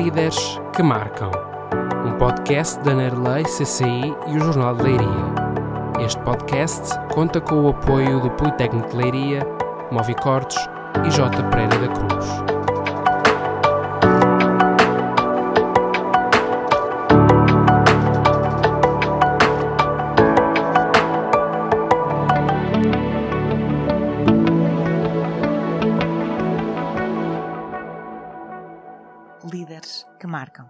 Líderes que Marcam, um podcast da Nerlei CCI e o Jornal de Leiria. Este podcast conta com o apoio do Politécnico de Leiria, Movicortes e J. Pereira da Cruz. Líderes que Marcam.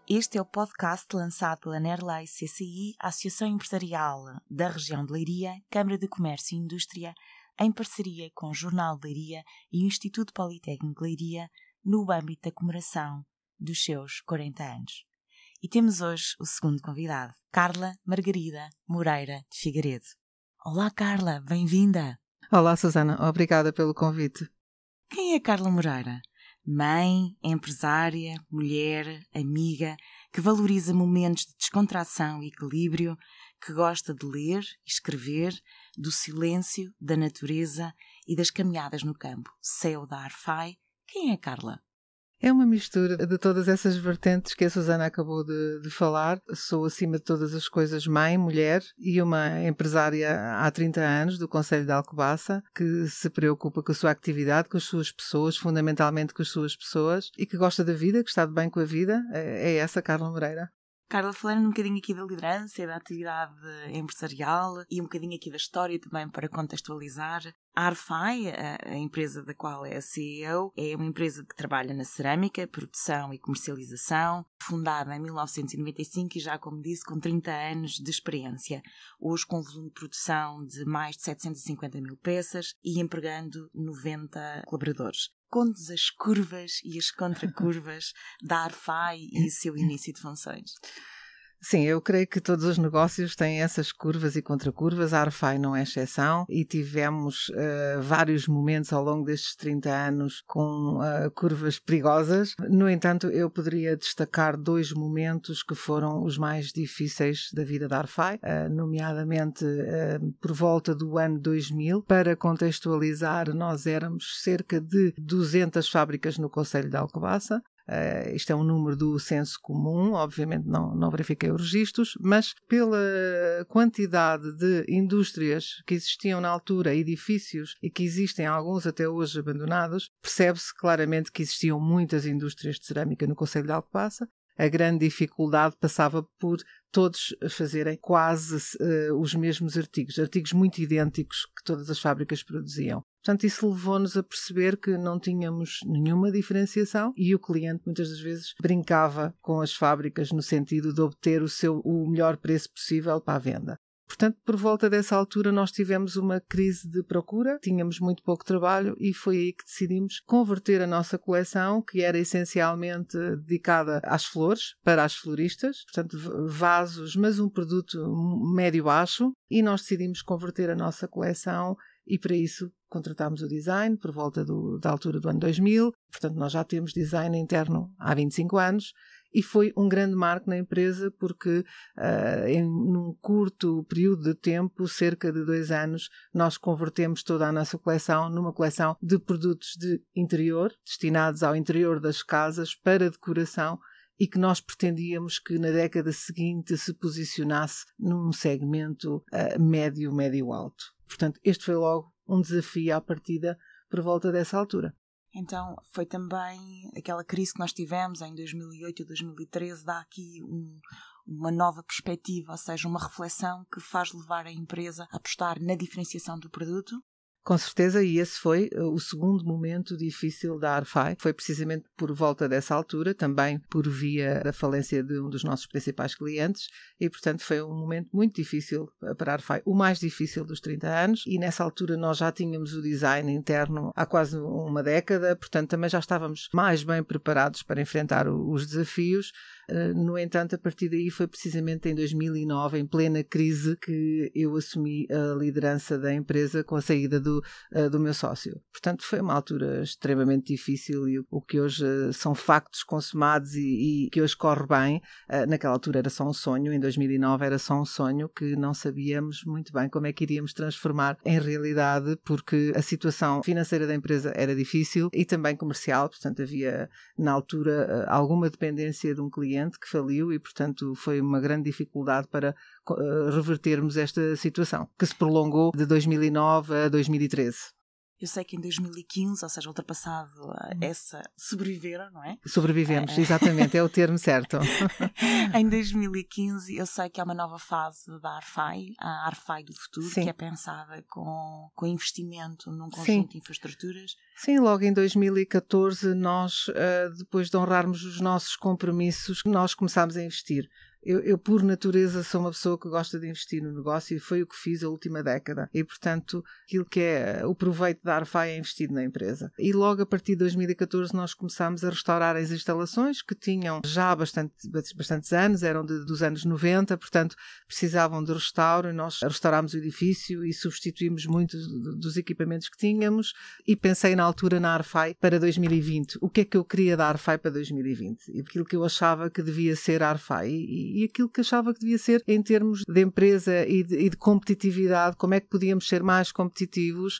Este é o podcast lançado pela Nerlei CCI, a Associação Empresarial da Região de Leiria, Câmara de Comércio e Indústria, em parceria com o Jornal de Leiria e o Instituto Politécnico de Leiria, no âmbito da comemoração dos seus 40 anos. E temos hoje o segundo convidado, Carla Margarida Moreira de Figueiredo. Olá Carla, bem-vinda! Olá Susana, obrigada pelo convite. Quem é Carla Moreira? Mãe, empresária, mulher, amiga, que valoriza momentos de descontração e equilíbrio, que gosta de ler e escrever, do silêncio, da natureza e das caminhadas no campo. CEO da Arfai. Quem é Carla? É uma mistura de todas essas vertentes que a Susana acabou de falar. Sou, acima de todas as coisas, mãe, mulher e uma empresária há 30 anos do Concelho de Alcobaça, que se preocupa com a sua atividade, com as suas pessoas, fundamentalmente com as suas pessoas, e que gosta da vida, que está de bem com a vida. É essa Carla Moreira. Carla, falando um bocadinho aqui da liderança e da atividade empresarial e um bocadinho aqui da história também para contextualizar. A Arfai, a empresa da qual é a CEO, é uma empresa que trabalha na cerâmica, produção e comercialização, fundada em 1995 e já, como disse, com 30 anos de experiência. Hoje com um volume de produção de mais de 750 mil peças e empregando 90 colaboradores. Conte-nos as curvas e as contracurvas da Arfai e o seu início de funções. Sim, eu creio que todos os negócios têm essas curvas e contracurvas. A Arfai não é exceção e tivemos vários momentos ao longo destes 30 anos com curvas perigosas. No entanto, eu poderia destacar dois momentos que foram os mais difíceis da vida da Arfai, nomeadamente por volta do ano 2000. Para contextualizar, nós éramos cerca de 200 fábricas no Concelho de Alcobaça. Isto é um número do censo comum, obviamente não verifiquei os registros, mas pela quantidade de indústrias que existiam na altura, edifícios, e que existem alguns até hoje abandonados, percebe-se claramente que existiam muitas indústrias de cerâmica no Concelho de Alcobaça. A grande dificuldade passava por todos fazerem quase os mesmos artigos muito idênticos que todas as fábricas produziam. Portanto, isso levou-nos a perceber que não tínhamos nenhuma diferenciação e o cliente muitas das vezes brincava com as fábricas no sentido de obter o melhor preço possível para a venda. Portanto, por volta dessa altura nós tivemos uma crise de procura, tínhamos muito pouco trabalho e foi aí que decidimos converter a nossa coleção, que era essencialmente dedicada às flores, para as floristas, portanto vasos, mas um produto médio-baixo, e nós decidimos converter a nossa coleção e para isso contratámos o design por volta da altura do ano 2000, portanto nós já temos design interno há 25 anos, e foi um grande marco na empresa porque num curto período de tempo, cerca de 2 anos, nós convertemos toda a nossa coleção numa coleção de produtos de interior, destinados ao interior das casas para decoração e que nós pretendíamos que na década seguinte se posicionasse num segmento médio-alto. Portanto, este foi logo um desafio à partida por volta dessa altura. Então, foi também aquela crise que nós tivemos em 2008 e 2013, dá aqui uma nova perspectiva, ou seja, uma reflexão que faz levar a empresa a apostar na diferenciação do produto? Com certeza, e esse foi o segundo momento difícil da Arfai. Foi precisamente por volta dessa altura, também por via da falência de um dos nossos principais clientes, e portanto foi um momento muito difícil para a Arfai, o mais difícil dos 30 anos, e nessa altura nós já tínhamos o design interno há quase uma década, portanto também já estávamos mais bem preparados para enfrentar os desafios, No entanto, a partir daí foi precisamente em 2009, em plena crise, que eu assumi a liderança da empresa com a saída do meu sócio. Portanto, foi uma altura extremamente difícil e o que hoje são factos consumados e que hoje corre bem, naquela altura era só um sonho, em 2009 era só um sonho que não sabíamos muito bem como é que iríamos transformar em realidade, porque a situação financeira da empresa era difícil e também comercial, portanto havia na altura alguma dependência de um cliente que faliu e portanto foi uma grande dificuldade para revertermos esta situação, que se prolongou de 2009 a 2013. Eu sei que em 2015, ou seja, ultrapassado essa, sobreviveram, não é? Sobrevivemos, exatamente, é o termo certo. Em 2015, eu sei que há uma nova fase da Arfai, a Arfai do futuro, Sim. que é pensada com investimento num conjunto Sim. de infraestruturas. Sim, logo em 2014, nós, depois de honrarmos os nossos compromissos, nós começámos a investir. Eu, por natureza, sou uma pessoa que gosta de investir no negócio e foi o que fiz a última década. E, portanto, aquilo que é o proveito da Arfai é investido na empresa. E logo a partir de 2014 nós começámos a restaurar as instalações que tinham já bastantes anos, eram dos anos 90, portanto, precisavam de restauro. E nós restaurámos o edifício e substituímos muitos dos equipamentos que tínhamos e pensei na altura na Arfai para 2020. O que é que eu queria da Arfai para 2020? E aquilo que eu achava que devia ser a Arfai e aquilo que achava que devia ser em termos de empresa e de competitividade, como é que podíamos ser mais competitivos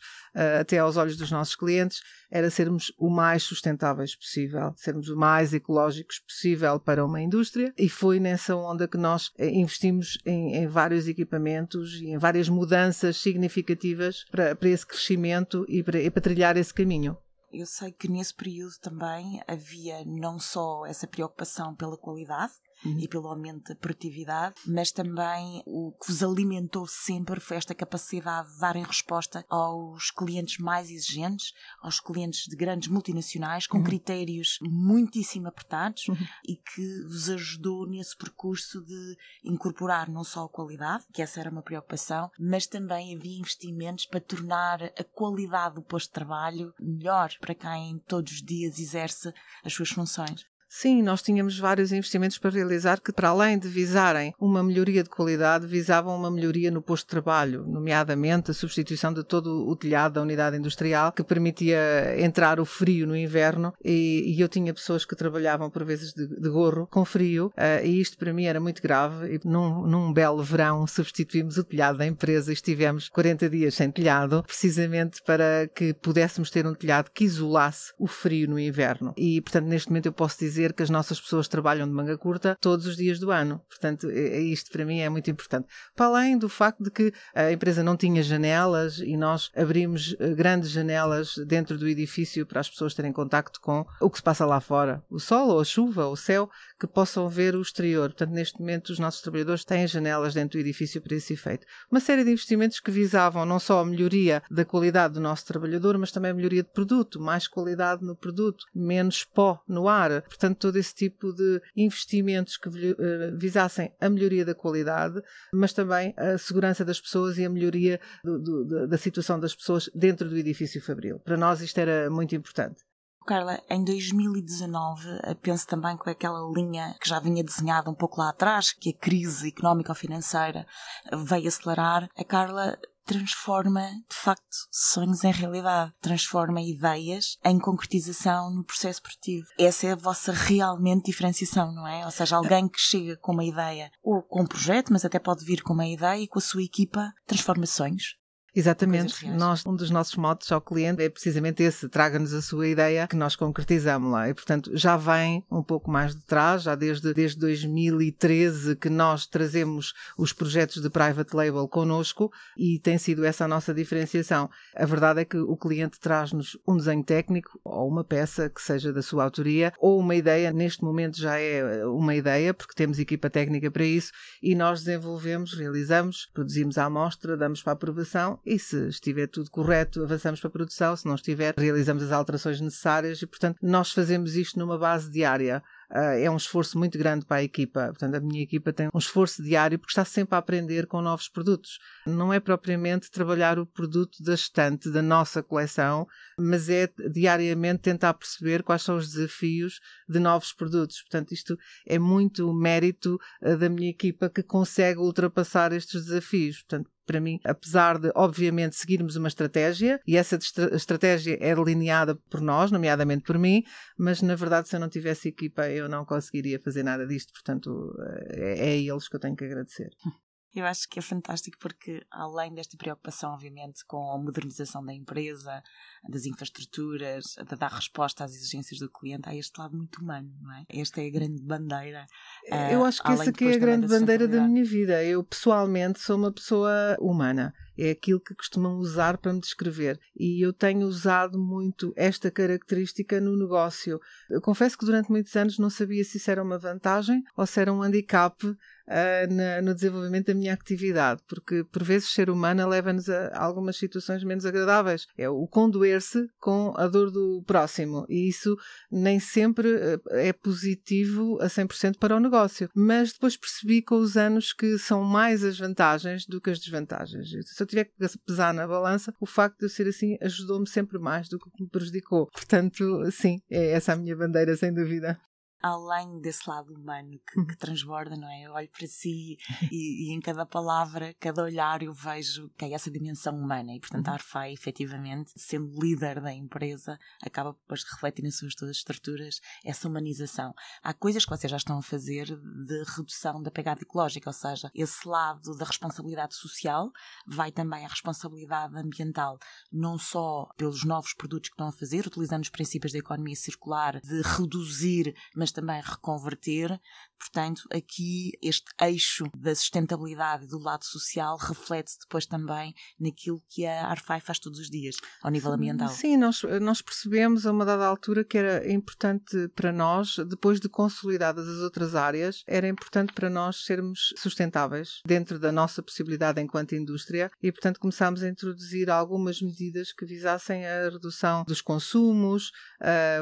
até aos olhos dos nossos clientes, era sermos o mais sustentáveis possível, sermos o mais ecológicos possível para uma indústria e foi nessa onda que nós investimos em vários equipamentos e em várias mudanças significativas para esse crescimento e para trilhar esse caminho. Eu sei que nesse período também havia não só essa preocupação pela qualidade, e pelo aumento da produtividade, mas também o que vos alimentou sempre foi esta capacidade de darem resposta aos clientes mais exigentes, aos clientes de grandes multinacionais, com critérios muitíssimo apertados e que vos ajudou nesse percurso de incorporar não só a qualidade, que essa era uma preocupação, mas também havia investimentos para tornar a qualidade do posto de trabalho melhor para quem todos os dias exerce as suas funções. Sim, nós tínhamos vários investimentos para realizar que, para além de visarem uma melhoria de qualidade, visavam uma melhoria no posto de trabalho, nomeadamente a substituição de todo o telhado da unidade industrial, que permitia entrar o frio no inverno e eu tinha pessoas que trabalhavam por vezes de gorro, com frio, e isto para mim era muito grave e num belo verão substituímos o telhado da empresa e estivemos 40 dias sem telhado, precisamente para que pudéssemos ter um telhado que isolasse o frio no inverno. E, portanto, neste momento eu posso dizer que as nossas pessoas trabalham de manga curta todos os dias do ano. Portanto, isto para mim é muito importante. Para além do facto de que a empresa não tinha janelas e nós abrimos grandes janelas dentro do edifício para as pessoas terem contacto com o que se passa lá fora. O sol, ou a chuva, ou o céu, que possam ver o exterior. Portanto, neste momento os nossos trabalhadores têm janelas dentro do edifício para esse efeito. Uma série de investimentos que visavam não só a melhoria da qualidade do nosso trabalhador, mas também a melhoria de produto, mais qualidade no produto, menos pó no ar. Portanto, todo esse tipo de investimentos que visassem a melhoria da qualidade, mas também a segurança das pessoas e a melhoria da situação das pessoas dentro do edifício Fabril. Para nós isto era muito importante. Carla, em 2019, penso também com aquela linha que já vinha desenhada um pouco lá atrás, que a crise económico-financeira veio acelerar, a Carla transforma, de facto, sonhos em realidade. Transforma ideias em concretização no processo produtivo. Essa é a vossa realmente diferenciação, não é? Ou seja, alguém que chega com uma ideia, ou com um projeto, mas até pode vir com uma ideia e com a sua equipa transforma sonhos. Exatamente. Um dos nossos motos ao cliente é precisamente esse, traga-nos a sua ideia que nós concretizamos lá. E, portanto, já vem um pouco mais de trás, já desde 2013 que nós trazemos os projetos de private label connosco e tem sido essa a nossa diferenciação. A verdade é que o cliente traz-nos um desenho técnico ou uma peça que seja da sua autoria ou uma ideia, neste momento já é uma ideia, porque temos equipa técnica para isso e nós desenvolvemos, realizamos, produzimos a amostra, damos para a aprovação e se estiver tudo correto, avançamos para a produção, se não estiver, realizamos as alterações necessárias e, portanto, nós fazemos isto numa base diária. É um esforço muito grande para a equipa. Portanto, a minha equipa tem um esforço diário porque está sempre a aprender com novos produtos. Não é propriamente trabalhar o produto da estante, da nossa coleção, mas é diariamente tentar perceber quais são os desafios de novos produtos. Portanto, isto é muito mérito da minha equipa que consegue ultrapassar estes desafios. Portanto, para mim, apesar de, obviamente, seguirmos uma estratégia, e essa estratégia é delineada por nós, nomeadamente por mim, mas, na verdade, se eu não tivesse equipa, eu não conseguiria fazer nada disto. Portanto, é a eles que eu tenho que agradecer. Eu acho que é fantástico porque, além desta preocupação, obviamente, com a modernização da empresa, das infraestruturas, de dar resposta às exigências do cliente, há este lado muito humano, não é? Esta é a grande bandeira. Eu acho que essa que é a grande bandeira da minha vida. Eu, pessoalmente, sou uma pessoa humana. É aquilo que costumam usar para me descrever. E eu tenho usado muito esta característica no negócio. Eu confesso que durante muitos anos não sabia se isso era uma vantagem ou se era um handicap no desenvolvimento da minha atividade, porque por vezes ser humana leva-nos a algumas situações menos agradáveis. É o condoer-se com a dor do próximo, e isso nem sempre é positivo a 100% para o negócio. Mas depois percebi com os anos que são mais as vantagens do que as desvantagens. Se eu tiver que pesar na balança, o facto de eu ser assim ajudou-me sempre mais do que me prejudicou. Portanto, sim, é essa a minha bandeira, sem dúvida. Além desse lado humano que transborda, não é? Eu olho para si e em cada palavra, cada olhar eu vejo que é essa dimensão humana e, portanto, a Arfai, efetivamente, sendo líder da empresa, acaba depois de refletir nas suas todas as estruturas essa humanização. Há coisas que vocês já estão a fazer de redução da pegada ecológica, ou seja, esse lado da responsabilidade social vai também à responsabilidade ambiental, não só pelos novos produtos que estão a fazer, utilizando os princípios da economia circular, de reduzir, mas também reconverter. Portanto, aqui este eixo da sustentabilidade e do lado social reflete-se depois também naquilo que a Arfai faz todos os dias, ao nível ambiental. Sim, nós percebemos a uma dada altura que era importante para nós, depois de consolidadas as outras áreas, era importante para nós sermos sustentáveis dentro da nossa possibilidade enquanto indústria e, portanto, começámos a introduzir algumas medidas que visassem a redução dos consumos,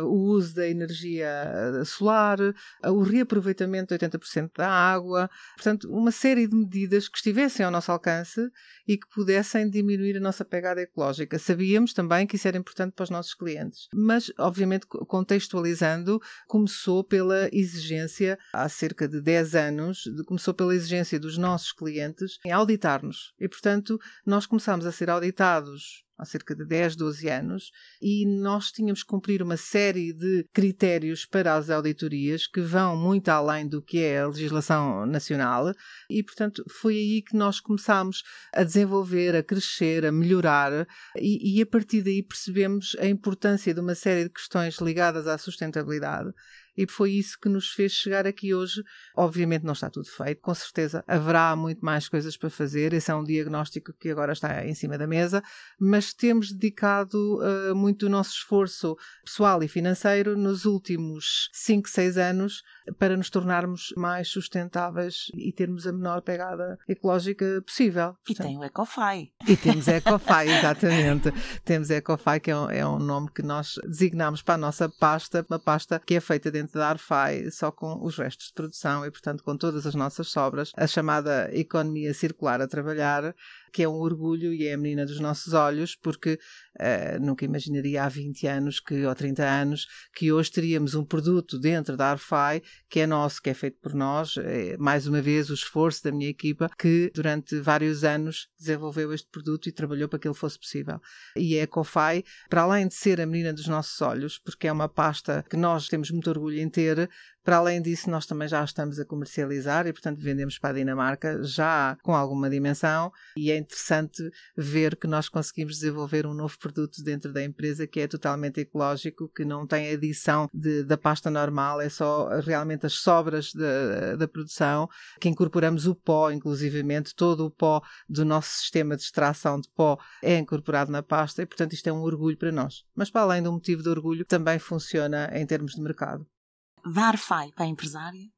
o uso da energia solar, o reaproveitamento de 80% da água, portanto, uma série de medidas que estivessem ao nosso alcance e que pudessem diminuir a nossa pegada ecológica. Sabíamos também que isso era importante para os nossos clientes, mas, obviamente, contextualizando, começou pela exigência, há cerca de 10 anos, começou pela exigência dos nossos clientes em auditar-nos. E, portanto, nós começámos a ser auditados há cerca de 10, 12 anos, e nós tínhamos que cumprir uma série de critérios para as auditorias que vão muito além do que é a legislação nacional e, portanto, foi aí que nós começámos a desenvolver, a crescer, a melhorar e a partir daí percebemos a importância de uma série de questões ligadas à sustentabilidade. E foi isso que nos fez chegar aqui hoje. Obviamente não está tudo feito, com certeza haverá muito mais coisas para fazer, esse é um diagnóstico que agora está em cima da mesa, mas temos dedicado muito o nosso esforço pessoal e financeiro nos últimos 5, 6 anos para nos tornarmos mais sustentáveis e termos a menor pegada ecológica possível. E tem o Ecofai. E temos a Ecofai, exatamente. Temos a Ecofai, que é um nome que nós designamos para a nossa pasta, uma pasta que é feita dentro da Arfai só com os restos de produção e, portanto, com todas as nossas sobras, a chamada economia circular a trabalhar, que é um orgulho e é a menina dos nossos olhos, porque nunca imaginaria há 20 anos ou 30 anos que hoje teríamos um produto dentro da Arfai que é nosso, que é feito por nós. Mais uma vez o esforço da minha equipa que durante vários anos desenvolveu este produto e trabalhou para que ele fosse possível. E a Ecofai, para além de ser a menina dos nossos olhos, porque é uma pasta que nós temos muito orgulho em ter, para além disso, nós também já estamos a comercializar e, portanto, vendemos para a Dinamarca já com alguma dimensão e é interessante ver que nós conseguimos desenvolver um novo produto dentro da empresa que é totalmente ecológico, que não tem adição da pasta normal, é só realmente as sobras da produção, que incorporamos o pó, inclusivamente, todo o pó do nosso sistema de extração de pó é incorporado na pasta e, portanto, isto é um orgulho para nós. Mas, para além do motivo de orgulho, também funciona em termos de mercado. Da Arfai para a empresária,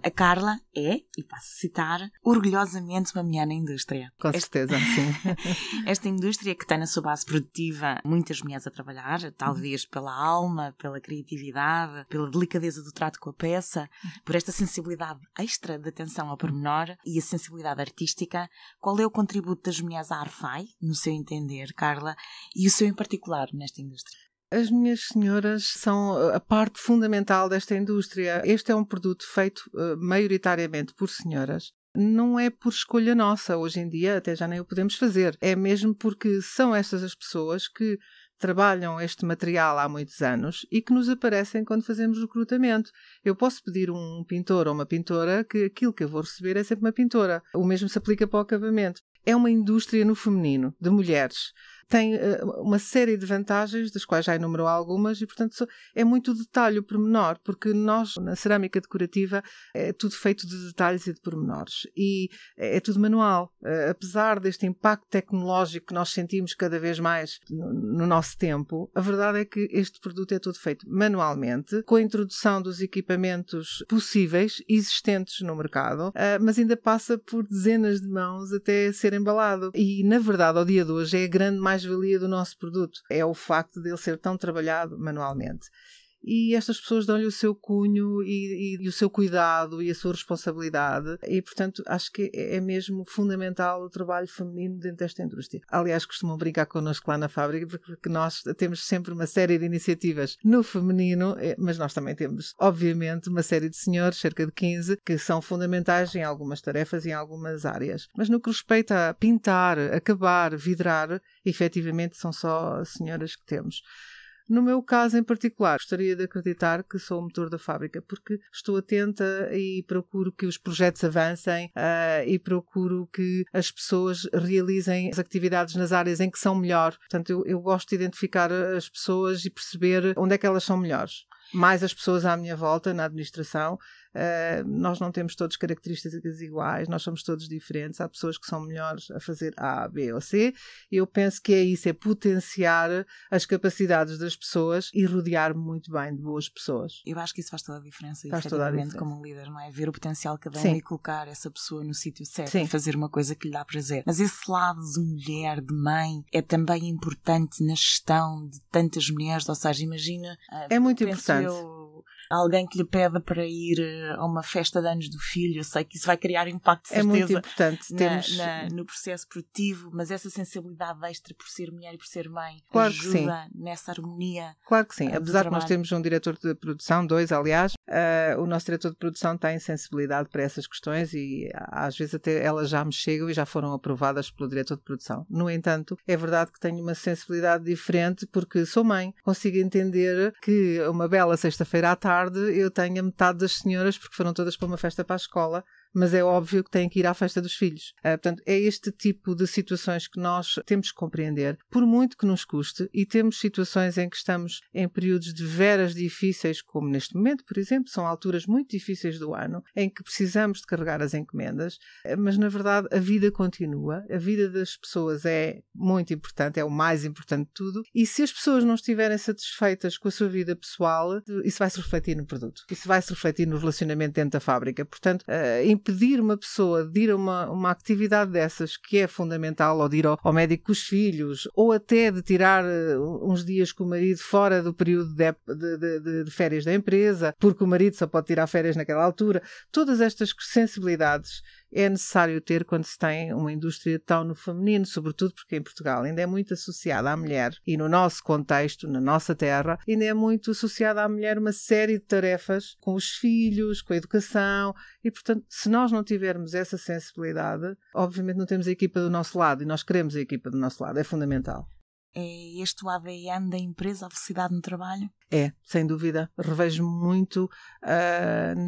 a Carla é, e passo a citar, orgulhosamente uma mulher na indústria. Com certeza, sim. Esta indústria que tem na sua base produtiva muitas mulheres a trabalhar, talvez pela alma, pela criatividade, pela delicadeza do trato com a peça, por esta sensibilidade extra de atenção ao pormenor e a sensibilidade artística. Qual é o contributo das mulheres à Arfai, no seu entender, Carla, e o seu em particular nesta indústria? As minhas senhoras são a parte fundamental desta indústria. Este é um produto feito maioritariamente por senhoras. Não é por escolha nossa. Hoje em dia até já nem o podemos fazer. É mesmo porque são estas as pessoas que trabalham este material há muitos anos e que nos aparecem quando fazemos recrutamento. Eu posso pedir um pintor ou uma pintora que aquilo que eu vou receber é sempre uma pintora. O mesmo se aplica para o acabamento. É uma indústria no feminino, de mulheres. Tem uma série de vantagens, das quais já enumerou algumas, e, portanto, é muito detalhe, o pormenor, porque nós, na cerâmica decorativa, é tudo feito de detalhes e de pormenores. E é tudo manual. Apesar deste impacto tecnológico que nós sentimos cada vez mais no nosso tempo, a verdade é que este produto é todo feito manualmente, com a introdução dos equipamentos possíveis, existentes no mercado, mas ainda passa por dezenas de mãos até ser embalado. E, na verdade, ao dia de hoje, é a grande mais-valia do nosso produto. É o facto de ele ser tão trabalhado manualmente. E estas pessoas dão-lhe o seu cunho e o seu cuidado e a sua responsabilidade e, portanto, acho que é mesmo fundamental o trabalho feminino dentro desta indústria. Aliás, costumam brincar connosco lá na fábrica porque nós temos sempre uma série de iniciativas no feminino, mas nós também temos, obviamente, uma série de senhores, cerca de 15, que são fundamentais em algumas tarefas e em algumas áreas. Mas no que respeita a pintar, acabar, vidrar, efetivamente são só senhoras que temos. No meu caso em particular, gostaria de acreditar que sou o motor da fábrica, porque estou atenta e procuro que os projetos avancem e procuro que as pessoas realizem as atividades nas áreas em que são melhor. Portanto, eu gosto de identificar as pessoas e perceber onde é que elas são melhores. Mais as pessoas à minha volta, na administração, nós não temos todas características iguais, nós somos todos diferentes, há pessoas que são melhores a fazer A, B ou C, e eu penso que é isso, é potenciar as capacidades das pessoas e rodear-me muito bem de boas pessoas. Eu acho que isso faz toda a diferença, faz toda a diferença como um líder, não é? Ver o potencial de cada um Sim. e colocar essa pessoa no sítio certo, Sim. e fazer uma coisa que lhe dá prazer. Mas esse lado de mulher, de mãe, é também importante na gestão de tantas mulheres, ou seja, imagina... É muito importante. Alguém que lhe pede para ir a uma festa de anos do filho, eu sei que isso vai criar impacto de certeza. É muito importante. No processo produtivo, mas essa sensibilidade extra por ser mulher e por ser mãe claro ajuda nessa harmonia. Claro que sim. Apesar de nós termos um diretor de produção, 2 aliás, o nosso diretor de produção tem sensibilidade para essas questões e às vezes até elas já me chegam e já foram aprovadas pelo diretor de produção. No entanto, é verdade que tenho uma sensibilidade diferente porque sou mãe. Consigo entender que uma bela sexta-feira à tarde eu tenho a metade das senhoras porque foram todas para uma festa para a escola, mas é óbvio que têm que ir à festa dos filhos. Portanto, é este tipo de situações que nós temos que compreender, por muito que nos custe, e temos situações em que estamos em períodos de veras difíceis, como neste momento, por exemplo, são alturas muito difíceis do ano, em que precisamos de carregar as encomendas, mas na verdade a vida continua, a vida das pessoas é muito importante, é o mais importante de tudo, e se as pessoas não estiverem satisfeitas com a sua vida pessoal, isso vai se refletir no produto, isso vai se refletir no relacionamento dentro da fábrica. Portanto, impedir uma pessoa de ir a uma atividade dessas que é fundamental, ou de ir ao médico com os filhos, ou até de tirar uns dias com o marido fora do período de férias da empresa, porque o marido só pode tirar férias naquela altura. Todas estas sensibilidades é necessário ter quando se tem uma indústria tão no feminino, sobretudo porque em Portugal ainda é muito associada à mulher e no nosso contexto, na nossa terra, ainda é muito associada à mulher uma série de tarefas com os filhos, com a educação e, portanto, se nós não tivermos essa sensibilidade, obviamente não temos a equipa do nosso lado e nós queremos a equipa do nosso lado, é fundamental. É este o ADN da empresa, a felicidade no trabalho? É, sem dúvida. Revejo-me muito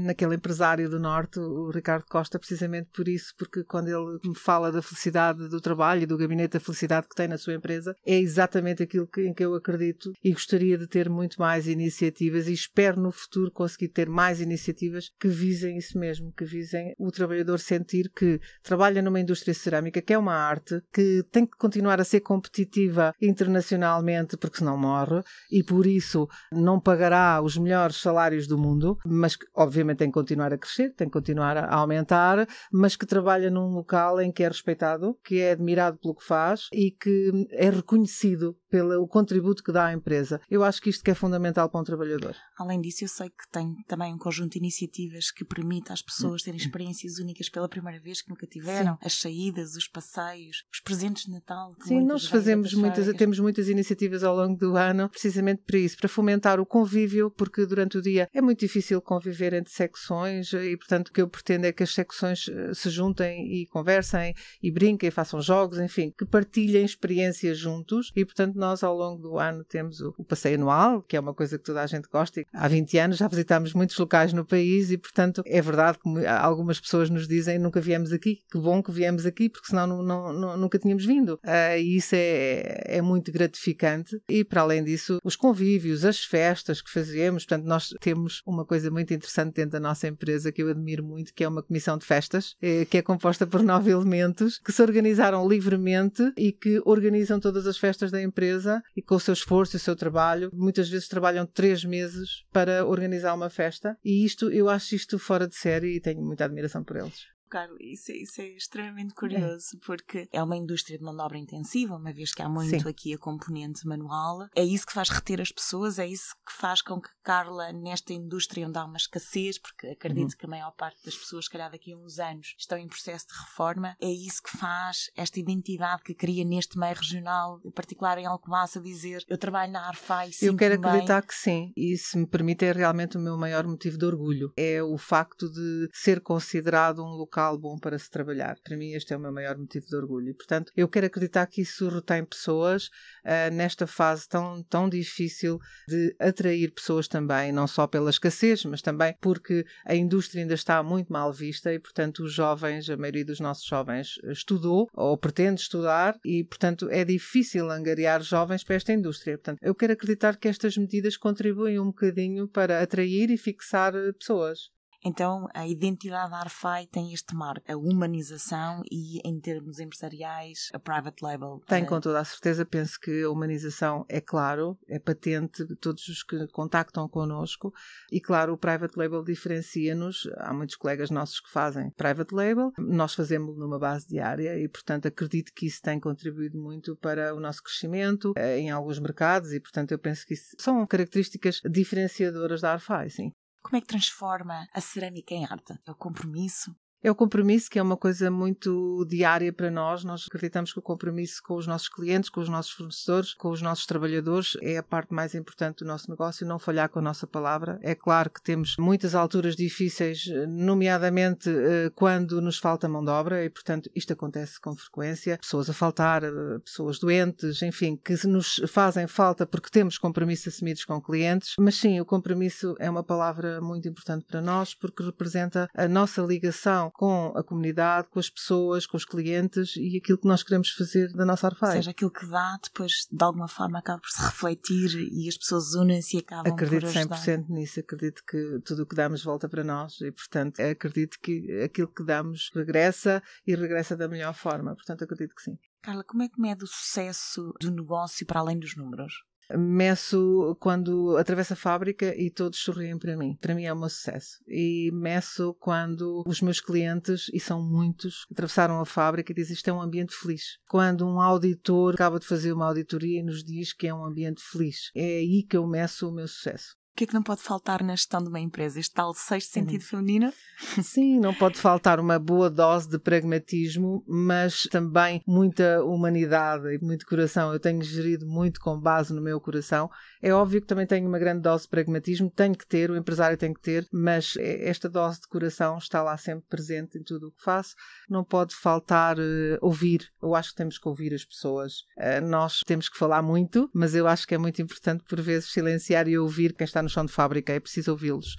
naquele empresário do Norte, o Ricardo Costa, precisamente por isso, porque quando ele me fala da felicidade do trabalho e do gabinete da felicidade que tem na sua empresa, é exatamente aquilo em que eu acredito e gostaria de ter muito mais iniciativas e espero no futuro conseguir ter mais iniciativas que visem isso mesmo, que visem o trabalhador sentir que trabalha numa indústria cerâmica, que é uma arte, que tem que continuar a ser competitiva internacionalmente, porque senão morre, e por isso não pagará os melhores salários do mundo, mas que obviamente tem que continuar a crescer, tem que continuar a aumentar, mas que trabalha num local em que é respeitado, que é admirado pelo que faz e que é reconhecido pelo contributo que dá à empresa. Eu acho que isto que é fundamental para um trabalhador. Além disso, eu sei que tem também um conjunto de iniciativas que permite às pessoas terem experiências únicas pela primeira vez que nunca tiveram. Sim. As saídas, os passeios, os presentes de Natal. Sim, nós temos muitas iniciativas ao longo do ano, precisamente para isso, para fomentar o convívio, porque durante o dia é muito difícil conviver entre secções e, portanto, o que eu pretendo é que as secções se juntem e conversem e brinquem, façam jogos, enfim, que partilhem experiências juntos e, portanto, nós ao longo do ano temos o passeio anual, que é uma coisa que toda a gente gosta. Há 20 anos já visitámos muitos locais no país e, portanto, é verdade que algumas pessoas nos dizem nunca viemos aqui, que bom que viemos aqui, porque senão nunca tínhamos vindo. E isso é muito gratificante. E, para além disso, os convívios, as festas que fazemos, portanto, nós temos uma coisa muito interessante dentro da nossa empresa que eu admiro muito, que é uma comissão de festas, que é composta por 9 elementos que se organizaram livremente e que organizam todas as festas da empresa e com o seu esforço e o seu trabalho. Muitas vezes trabalham 3 meses para organizar uma festa e eu acho isto fora de série e tenho muita admiração por eles. Carlos, isso é extremamente curioso, porque é uma indústria de mão de obra intensiva, uma vez que há muito aqui a componente manual. É isso que faz reter as pessoas, é isso que faz com que Carla, nesta indústria onde há uma escassez, porque acredito que a maior parte das pessoas, se calhar daqui a uns anos, estão em processo de reforma, é isso que faz esta identidade que cria neste meio regional, em particular em Alcobaça, dizer, eu trabalho na Arfai e sinto-me Eu quero acreditar que sim, e se me permite é realmente o meu maior motivo de orgulho, é o facto de ser considerado um local bom para se trabalhar. Para mim este é o meu maior motivo de orgulho e, portanto, eu quero acreditar que isso retém pessoas nesta fase tão difícil de atrair pessoas também, não só pela escassez, mas também porque a indústria ainda está muito mal vista e, portanto, os jovens, a maioria dos nossos jovens estudou ou pretende estudar e, portanto, é difícil angariar jovens para esta indústria. Portanto, eu quero acreditar que estas medidas contribuem um bocadinho para atrair e fixar pessoas. Então, a identidade da Arfai tem este marco, a humanização e, em termos empresariais, a private label. Tem, com toda a certeza. Penso que a humanização é claro, é patente de todos os que contactam connosco e, claro, o private label diferencia-nos. Há muitos colegas nossos que fazem private label, nós fazemos numa base diária e, portanto, acredito que isso tem contribuído muito para o nosso crescimento em alguns mercados e, portanto, eu penso que isso são características diferenciadoras da Arfai, sim. Como é que transforma a cerâmica em arte? É o compromisso? É o compromisso, que é uma coisa muito diária para nós. Nós acreditamos que o compromisso com os nossos clientes, com os nossos fornecedores, com os nossos trabalhadores é a parte mais importante do nosso negócio, não falhar com a nossa palavra. É claro que temos muitas alturas difíceis, nomeadamente quando nos falta mão de obra e, portanto, isto acontece com frequência. Pessoas a faltar, pessoas doentes, enfim, que nos fazem falta porque temos compromissos assumidos com clientes. Mas sim, o compromisso é uma palavra muito importante para nós porque representa a nossa ligação com a comunidade, com as pessoas, com os clientes e aquilo que nós queremos fazer da nossa Arfai. Ou seja, aquilo que dá, depois de alguma forma acaba por se refletir e as pessoas unem-se e acabam por ajudar. Acredito 100% nisso, acredito que tudo o que damos volta para nós e, portanto, acredito que aquilo que damos regressa e regressa da melhor forma, portanto, acredito que sim. Carla, como é que mede o sucesso do negócio para além dos números? Meço quando atravesso a fábrica e todos sorriem para mim. Para mim é o meu sucesso. E meço quando os meus clientes, e são muitos, atravessaram a fábrica e dizem isto é um ambiente feliz. Quando um auditor acaba de fazer uma auditoria e nos diz que é um ambiente feliz. É aí que eu meço o meu sucesso. O que é que não pode faltar na gestão de uma empresa? Este tal sexto sentido feminino? Sim, não pode faltar uma boa dose de pragmatismo, mas também muita humanidade e muito coração. Eu tenho gerido muito com base no meu coração. É óbvio que também tenho uma grande dose de pragmatismo, tenho que ter, o empresário tem que ter, mas esta dose de coração está lá sempre presente em tudo o que faço. Não pode faltar ouvir. Eu acho que temos que ouvir as pessoas. Nós temos que falar muito, mas eu acho que é muito importante por vezes silenciar e ouvir quem está no chão de fábrica, é preciso ouvi-los.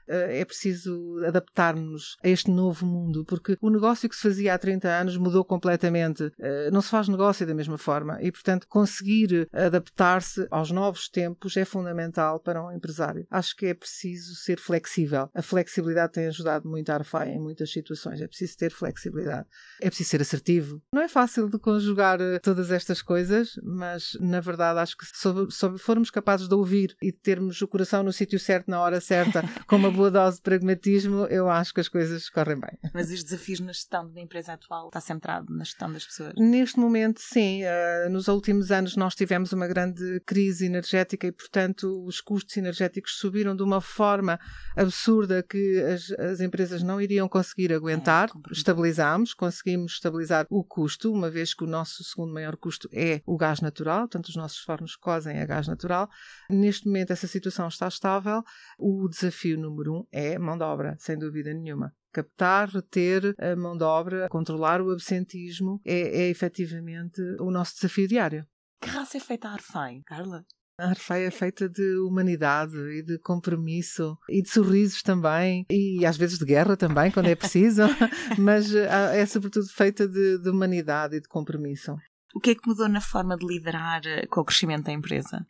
é preciso adaptar-nos a este novo mundo, porque o negócio que se fazia há 30 anos mudou completamente. Não se faz negócio da mesma forma e, portanto, conseguir adaptar-se aos novos tempos é fundamental para um empresário. Acho que é preciso ser flexível. A flexibilidade tem ajudado muito a Arfai em muitas situações. É preciso ter flexibilidade. É preciso ser assertivo. Não é fácil de conjugar todas estas coisas, mas, na verdade, acho que se formos capazes de ouvir e de termos o coração no sítio certo, na hora certa, com uma boa dose de pragmatismo, eu acho que as coisas correm bem. Mas os desafios na gestão da empresa atual está centrado na gestão das pessoas? Neste momento, sim. Nos últimos anos nós tivemos uma grande crise energética e, portanto, os custos energéticos subiram de uma forma absurda que as empresas não iriam conseguir aguentar. Conseguimos estabilizar o custo, uma vez que o nosso segundo maior custo é o gás natural, portanto os nossos fornos cozem a gás natural. Neste momento essa situação está estável. O desafio número 1 é mão de obra, sem dúvida nenhuma. Captar, reter a mão de obra, controlar o absentismo é efetivamente o nosso desafio diário. Que raça é feita a Arfai, Carla? A Arfai é feita de humanidade e de compromisso e de sorrisos também e às vezes de guerra também, quando é preciso, mas é sobretudo feita de humanidade e de compromisso. O que é que mudou na forma de liderar com o crescimento da empresa?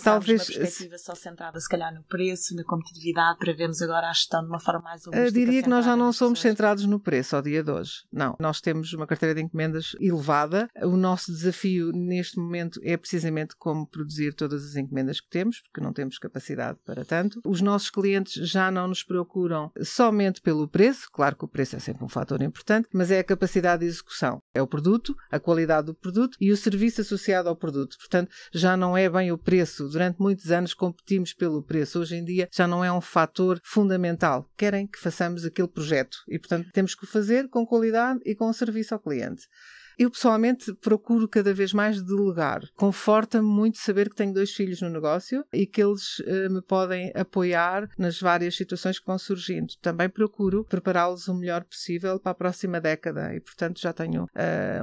Talvez uma perspectiva só centrada se calhar no preço, na competitividade, para vermos agora a gestão de uma forma mais holística. Diria que nós já não somos centrados no preço ao dia de hoje. Não, nós temos uma carteira de encomendas elevada. O nosso desafio neste momento é precisamente como produzir todas as encomendas que temos, porque não temos capacidade para tanto. Os nossos clientes já não nos procuram somente pelo preço, claro que o preço é sempre um fator importante, mas é a capacidade de execução. É o produto, a qualidade do produto e o serviço associado ao produto. Portanto, já não é bem o preço. Durante muitos anos competimos pelo preço. Hoje em dia já não é um fator fundamental. Querem que façamos aquele projeto e, portanto, temos que o fazer com qualidade e com serviço ao cliente. Eu, pessoalmente, procuro cada vez mais delegar. Conforta-me muito saber que tenho 2 filhos no negócio e que eles me podem apoiar nas várias situações que vão surgindo. Também procuro prepará-los o melhor possível para a próxima década e, portanto, já tenho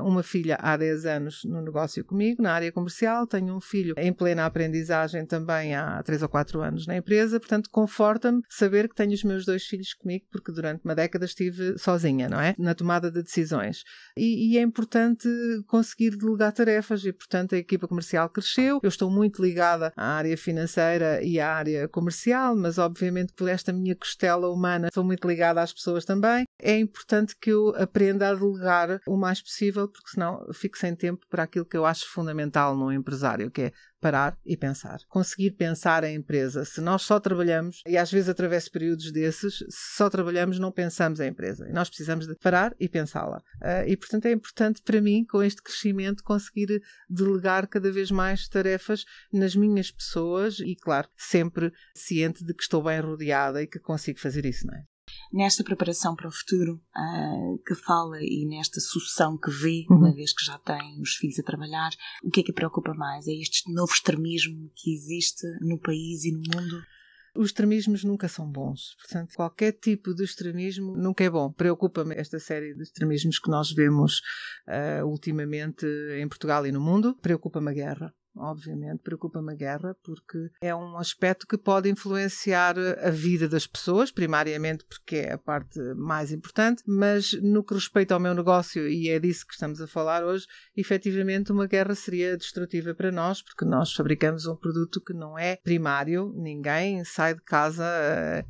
uma filha há 10 anos no negócio comigo, na área comercial. Tenho um filho em plena aprendizagem também há 3 ou 4 anos na empresa. Portanto, conforta-me saber que tenho os meus 2 filhos comigo, porque durante uma década estive sozinha, não é? Na tomada de decisões. E é importante conseguir delegar tarefas e, portanto, a equipa comercial cresceu. Eu estou muito ligada à área financeira e à área comercial, mas obviamente por esta minha costela humana estou muito ligada às pessoas também. É importante que eu aprenda a delegar o mais possível, porque senão fico sem tempo para aquilo que eu acho fundamental num empresário, que é parar e pensar. Conseguir pensar a empresa. Se nós só trabalhamos, e às vezes através períodos desses, se só trabalhamos, não pensamos a empresa. E nós precisamos de parar e pensá-la. E, portanto, é importante para mim, com este crescimento, conseguir delegar cada vez mais tarefas nas minhas pessoas e, claro, sempre ciente de que estou bem rodeada e que consigo fazer isso, não é? Nesta preparação para o futuro que fala e nesta sucessão que vê, uma vez que já tem os filhos a trabalhar, o que é que a preocupa mais? É este novo extremismo que existe no país e no mundo? Os extremismos nunca são bons. Portanto, qualquer tipo de extremismo nunca é bom. Preocupa-me esta série de extremismos que nós vemos ultimamente em Portugal e no mundo. Preocupa-me a guerra. Obviamente, preocupa-me a guerra porque é um aspecto que pode influenciar a vida das pessoas, primariamente porque é a parte mais importante, mas no que respeita ao meu negócio, e é disso que estamos a falar hoje, efetivamente uma guerra seria destrutiva para nós, porque nós fabricamos um produto que não é primário. Ninguém sai de casa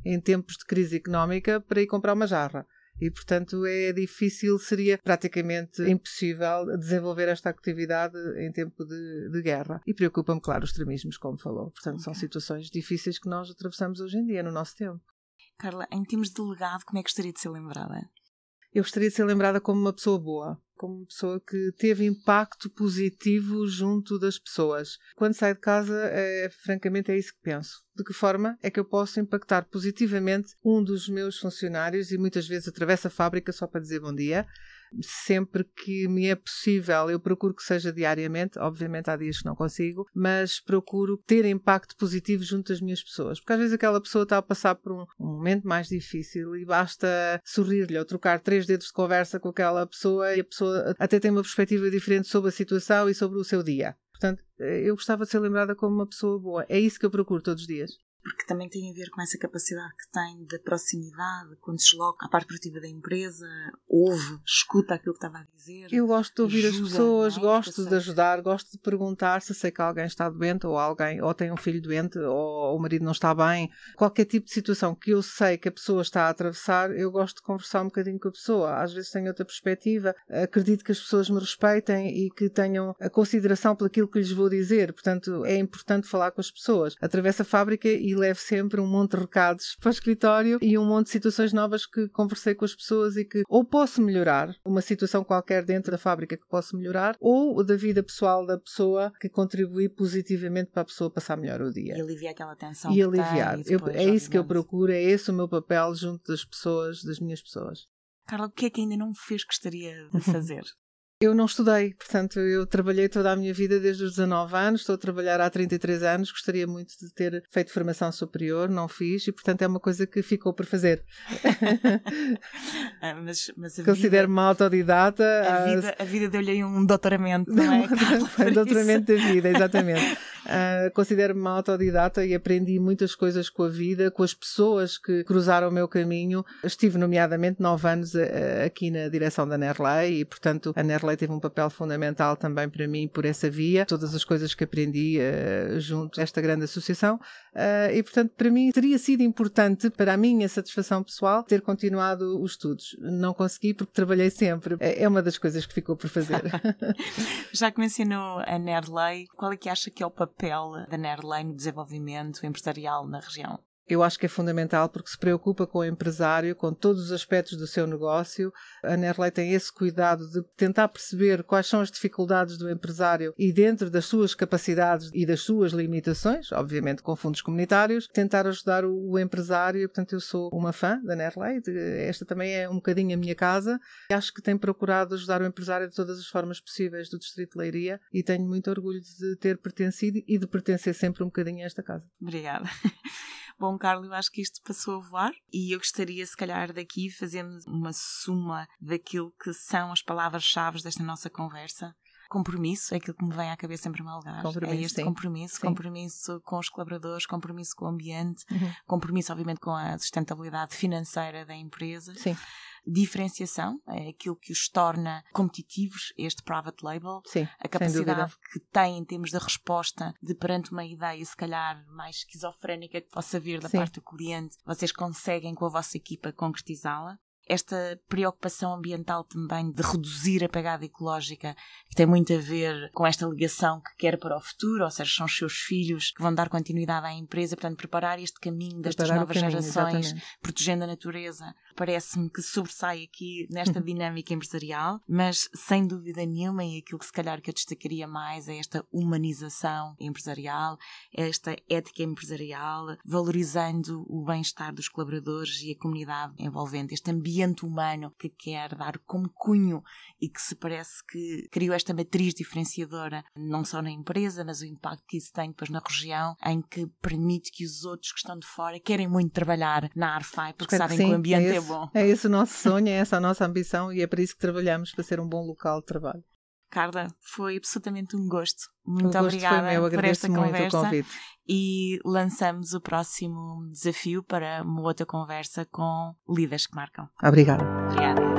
em tempos de crise económica para ir comprar uma jarra. E, portanto, é difícil, seria praticamente impossível desenvolver esta atividade em tempo de guerra. E preocupa-me, claro, os extremismos, como falou. Portanto, são situações difíceis que nós atravessamos hoje em dia, no nosso tempo. Carla, em termos de legado, como é que gostaria de ser lembrada? Eu gostaria de ser lembrada como uma pessoa boa, como uma pessoa que teve impacto positivo junto das pessoas. Quando saio de casa, francamente, é isso que penso. De que forma é que eu posso impactar positivamente um dos meus funcionários, e muitas vezes atravesso a fábrica só para dizer bom dia. Sempre que me é possível, eu procuro que seja diariamente. Obviamente há dias que não consigo, mas procuro ter impacto positivo junto das minhas pessoas, porque às vezes aquela pessoa está a passar por um momento mais difícil e basta sorrir-lhe ou trocar 3 dedos de conversa com aquela pessoa e a pessoa até tem uma perspectiva diferente sobre a situação e sobre o seu dia. Portanto, eu gostava de ser lembrada como uma pessoa boa. É isso que eu procuro todos os dias. Porque também tem a ver com essa capacidade que tem da proximidade, quando se desloca à parte produtiva da empresa, ouve, escuta aquilo que estava a dizer. Eu gosto de ouvir ajuda, as pessoas, não é? gosto de ajudar, gosto de perguntar se sei que alguém está doente ou tem um filho doente ou o marido não está bem. Qualquer tipo de situação que eu sei que a pessoa está a atravessar, eu gosto de conversar um bocadinho com a pessoa. Às vezes tenho outra perspectiva, acredito que as pessoas me respeitem e que tenham a consideração por aquilo que lhes vou dizer. Portanto, é importante falar com as pessoas. Atravesso a fábrica e levo sempre um monte de recados para o escritório e um monte de situações novas que conversei com as pessoas e que ou posso melhorar, uma situação qualquer dentro da fábrica que posso melhorar, ou da vida pessoal da pessoa que contribui positivamente para a pessoa passar melhor o dia. E aliviar aquela tensão. E aliviar. Tem, e depois, é isso que eu procuro, é esse o meu papel junto das pessoas, das minhas pessoas. Carla, o que é que ainda não fez que gostaria de fazer? Eu não estudei, portanto, eu trabalhei toda a minha vida desde os 19 anos, estou a trabalhar há 33 anos, gostaria muito de ter feito formação superior, não fiz, e portanto é uma coisa que ficou por fazer. Mas considero-me autodidata. A vida deu-lhe aí um doutoramento, não é? Foi um doutoramento da vida, exatamente. Considero-me autodidata e aprendi muitas coisas com a vida, com as pessoas que cruzaram o meu caminho. Estive nomeadamente 9 anos aqui na direção da Nerley e, portanto, a Nerley teve um papel fundamental também para mim por essa via. Todas as coisas que aprendi junto a esta grande associação e, portanto, para mim teria sido importante para a minha satisfação pessoal ter continuado os estudos. Não consegui porque trabalhei sempre. É uma das coisas que ficou por fazer. Já que mencionou a Nerley, qual é que acha que é o papel da Nerley no desenvolvimento empresarial na região? Eu acho que é fundamental porque se preocupa com o empresário, com todos os aspectos do seu negócio. A Nerley tem esse cuidado de tentar perceber quais são as dificuldades do empresário e, dentro das suas capacidades e das suas limitações, obviamente com fundos comunitários, tentar ajudar o empresário. Portanto, eu sou uma fã da Nerley. Esta também é um bocadinho a minha casa. Acho que tem procurado ajudar o empresário de todas as formas possíveis do Distrito de Leiria e tenho muito orgulho de ter pertencido e de pertencer sempre um bocadinho a esta casa. Obrigada. Bom, Carla, eu acho que isto passou a voar e eu gostaria, se calhar, daqui fazermos uma suma daquilo que são as palavras-chave desta nossa conversa. Compromisso, é aquilo que me vem à cabeça em primeiro lugar. É este compromisso. Compromisso com os colaboradores, compromisso com o ambiente, compromisso, obviamente, com a sustentabilidade financeira da empresa. Sim. Diferenciação, é aquilo que os torna competitivos, este private label. Sim, a capacidade que tem em termos de resposta de perante uma ideia, se calhar, mais esquizofrénica que possa vir da parte do cliente, vocês conseguem com a vossa equipa concretizá-la. Esta preocupação ambiental também de reduzir a pegada ecológica, que tem muito a ver com esta ligação que quer para o futuro, ou seja, são os seus filhos que vão dar continuidade à empresa, portanto, preparar este caminho destas novas gerações, exatamente, protegendo a natureza. Parece-me que sobressai aqui nesta dinâmica empresarial, mas sem dúvida nenhuma, e aquilo que se calhar que eu destacaria mais é esta humanização empresarial, esta ética empresarial, valorizando o bem-estar dos colaboradores e a comunidade envolvente, este ambiente humano que quer dar como cunho e que se parece que criou esta matriz diferenciadora, não só na empresa, mas o impacto que isso tem depois na região, em que permite que os outros que estão de fora querem muito trabalhar na Arfai, porque sabem que o ambiente é bom. É esse o nosso sonho, é essa a nossa ambição e é para isso que trabalhamos, para ser um bom local de trabalho. Carla, foi absolutamente um gosto. Muito obrigada por esta conversa. O convite. E lançamos o próximo desafio para uma outra conversa com líderes que marcam. Obrigada. Obrigada.